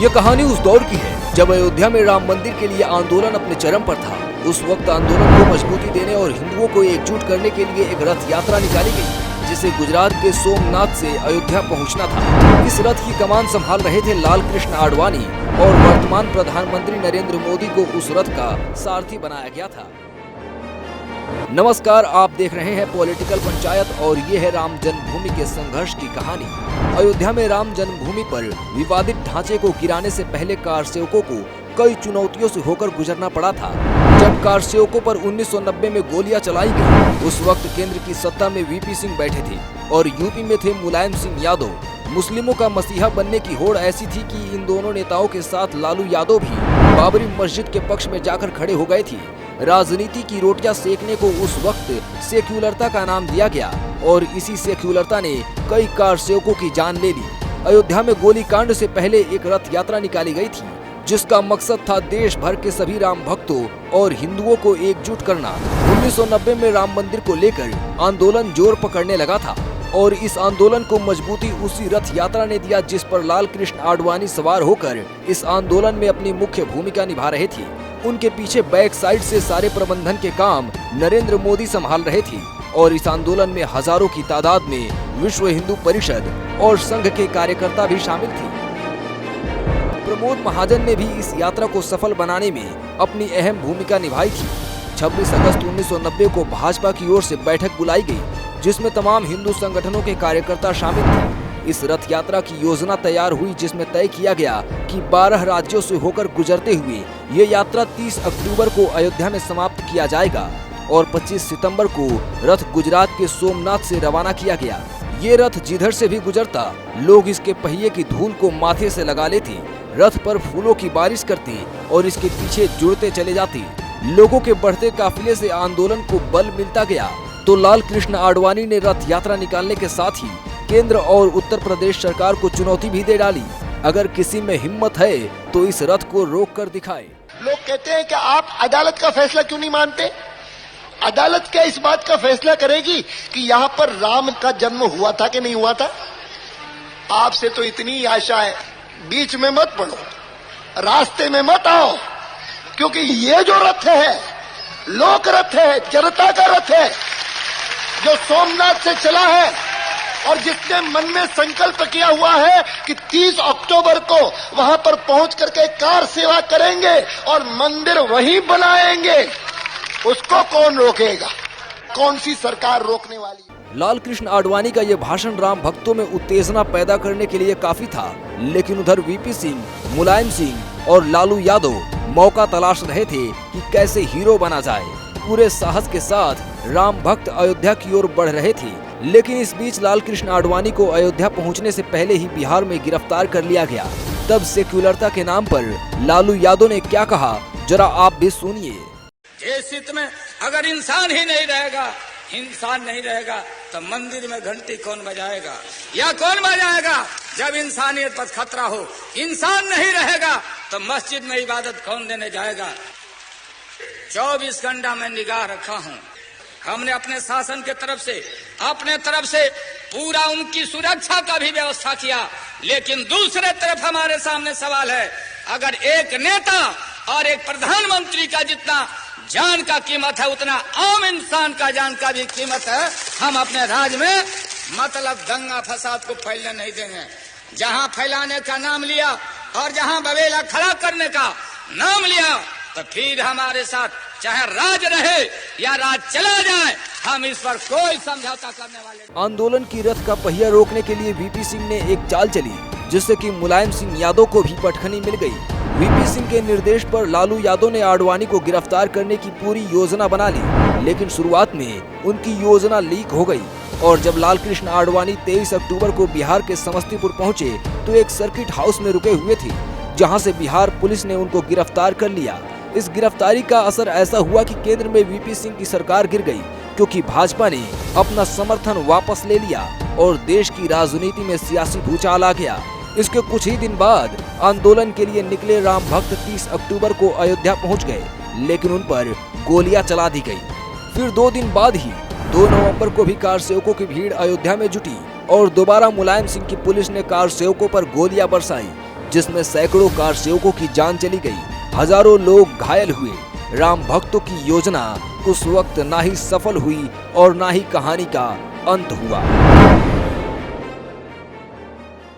ये कहानी उस दौर की है जब अयोध्या में राम मंदिर के लिए आंदोलन अपने चरम पर था। उस वक्त आंदोलन को मजबूती देने और हिंदुओं को एकजुट करने के लिए एक रथ यात्रा निकाली गई, जिसे गुजरात के सोमनाथ से अयोध्या पहुंचना था। इस रथ की कमान संभाल रहे थे लाल कृष्ण आडवाणी और वर्तमान प्रधानमंत्री नरेंद्र मोदी को उस रथ का सारथी बनाया गया था। नमस्कार, आप देख रहे हैं पॉलिटिकल पंचायत और ये है राम जन्मभूमि के संघर्ष की कहानी। अयोध्या में राम जन्मभूमि पर विवादित ढांचे को गिराने से पहले कार सेवकों को कई चुनौतियों से होकर गुजरना पड़ा था। जब कार सेवकों पर 1990 में गोलियां चलाई गई, उस वक्त केंद्र की सत्ता में वीपी सिंह बैठे थे और यूपी में थे मुलायम सिंह यादव। मुस्लिमों का मसीहा बनने की होड़ ऐसी थी कि इन दोनों नेताओं के साथ लालू यादव भी बाबरी मस्जिद के पक्ष में जाकर खड़े हो गए थे। राजनीति की रोटियां सेकने को उस वक्त सेक्युलरता का नाम दिया गया और इसी सेक्युलरता ने कई कार सेवकों की जान ले ली। अयोध्या में गोलीकांड से पहले एक रथ यात्रा निकाली गई थी, जिसका मकसद था देश भर के सभी राम भक्तों और हिंदुओं को एकजुट करना। 1990 में राम मंदिर को लेकर आंदोलन जोर पकड़ने लगा था और इस आंदोलन को मजबूती उसी रथ यात्रा ने दिया, जिस पर लाल कृष्ण आडवाणी सवार होकर इस आंदोलन में अपनी मुख्य भूमिका निभा रहे थे। उनके पीछे बैक साइड से सारे प्रबंधन के काम नरेंद्र मोदी संभाल रहे थे और इस आंदोलन में हजारों की तादाद में विश्व हिंदू परिषद और संघ के कार्यकर्ता भी शामिल थे। प्रमोद महाजन ने भी इस यात्रा को सफल बनाने में अपनी अहम भूमिका निभाई थी। 26 अगस्त 1990 को भाजपा की ओर से बैठक बुलाई गई, जिसमें तमाम हिंदू संगठनों के कार्यकर्ता शामिल थे। इस रथ यात्रा की योजना तैयार हुई, जिसमें तय किया गया कि 12 राज्यों से होकर गुजरते हुए ये यात्रा 30 अक्टूबर को अयोध्या में समाप्त किया जाएगा और 25 सितंबर को रथ गुजरात के सोमनाथ से रवाना किया गया। ये रथ जिधर से भी गुजरता, लोग इसके पहिए की धूल को माथे से लगा लेते, रथ पर फूलों की बारिश करते और इसके पीछे जुड़ते चले जाते। लोगों के बढ़ते काफिले से आंदोलन को बल मिलता गया तो लाल कृष्ण आडवाणी ने रथ यात्रा निकालने के साथ ही केंद्र और उत्तर प्रदेश सरकार को चुनौती भी दे डाली। अगर किसी में हिम्मत है तो इस रथ को रोक कर दिखाए। लोग कहते हैं कि आप अदालत का फैसला क्यों नहीं मानते? अदालत क्या इस बात का फैसला करेगी कि यहाँ पर राम का जन्म हुआ था कि नहीं हुआ था? आपसे तो इतनी आशा है, बीच में मत पड़ो, रास्ते में मत आओ, क्योंकि ये जो रथ है लोक रथ है, जनता का रथ है, जो सोमनाथ से चला है और जिसने मन में संकल्प किया हुआ है कि 30 अक्टूबर को वहां पर पहुंच करके कार सेवा करेंगे और मंदिर वहीं बनाएंगे, उसको कौन रोकेगा? कौन सी सरकार रोकने वाली? लाल कृष्ण आडवाणी का ये भाषण राम भक्तों में उत्तेजना पैदा करने के लिए काफी था, लेकिन उधर वीपी सिंह, मुलायम सिंह और लालू यादव मौका तलाश रहे थे कि कैसे हीरो बना जाए। पूरे साहस के साथ राम भक्त अयोध्या की ओर बढ़ रहे थे, लेकिन इस बीच लाल कृष्ण आडवाणी को अयोध्या पहुंचने से पहले ही बिहार में गिरफ्तार कर लिया गया। तब सेक्युलरता के नाम पर लालू यादव ने क्या कहा, जरा आप भी सुनिए। देश हित में अगर इंसान ही नहीं रहेगा, इंसान नहीं रहेगा तो मंदिर में घंटी कौन बजाएगा या कौन बजाएगा? जब इंसानियत पर खतरा हो, इंसान नहीं रहेगा तो मस्जिद में इबादत कौन देने जाएगा? 24 घंटा मैं निगाह रखा हूँ। हमने अपने शासन के तरफ से पूरा उनकी सुरक्षा का भी व्यवस्था किया, लेकिन दूसरे तरफ हमारे सामने सवाल है, अगर एक नेता और एक प्रधानमंत्री का जितना जान का कीमत है उतना आम इंसान का जान का भी कीमत है। हम अपने राज्य में मतलब दंगा फसाद को फैलने नहीं देंगे। जहां फैलाने का नाम लिया और जहां बवेला खड़ा करने का नाम लिया तो फिर हमारे साथ चाहे राज रहे या राज चला जाए, हम इस पर कोई समझौता करने वाले। आंदोलन की रथ का पहिया रोकने के लिए वीपी सिंह ने एक चाल चली, जिससे कि मुलायम सिंह यादव को भी पटखनी मिल गई। वीपी सिंह के निर्देश पर लालू यादव ने आडवाणी को गिरफ्तार करने की पूरी योजना बना ली, लेकिन शुरुआत में उनकी योजना लीक हो गई और जब लाल कृष्ण आडवाणी 23 अक्टूबर को बिहार के समस्तीपुर पहुंचे तो एक सर्किट हाउस में रुके हुए थे, जहां से बिहार पुलिस ने उनको गिरफ्तार कर लिया। इस गिरफ्तारी का असर ऐसा हुआ कि केंद्र में वीपी सिंह की सरकार गिर गई, क्योंकि भाजपा ने अपना समर्थन वापस ले लिया और देश की राजनीति में सियासी भूचाल आ गया। इसके कुछ ही दिन बाद आंदोलन के लिए निकले राम भक्त 30 अक्टूबर को अयोध्या पहुंच गए, लेकिन उन पर गोलियां चला दी गई। फिर 2 दिन बाद ही 2 नवंबर को भी कार सेवकों की भीड़ अयोध्या में जुटी और दोबारा मुलायम सिंह की पुलिस ने कार सेवकों पर गोलियां बरसाई। जिसमें सैकड़ों कार सेवकों की जान चली गई, हजारों लोग घायल हुए। राम भक्तों की योजना उस वक्त ना ही सफल हुई और ना ही कहानी का अंत हुआ।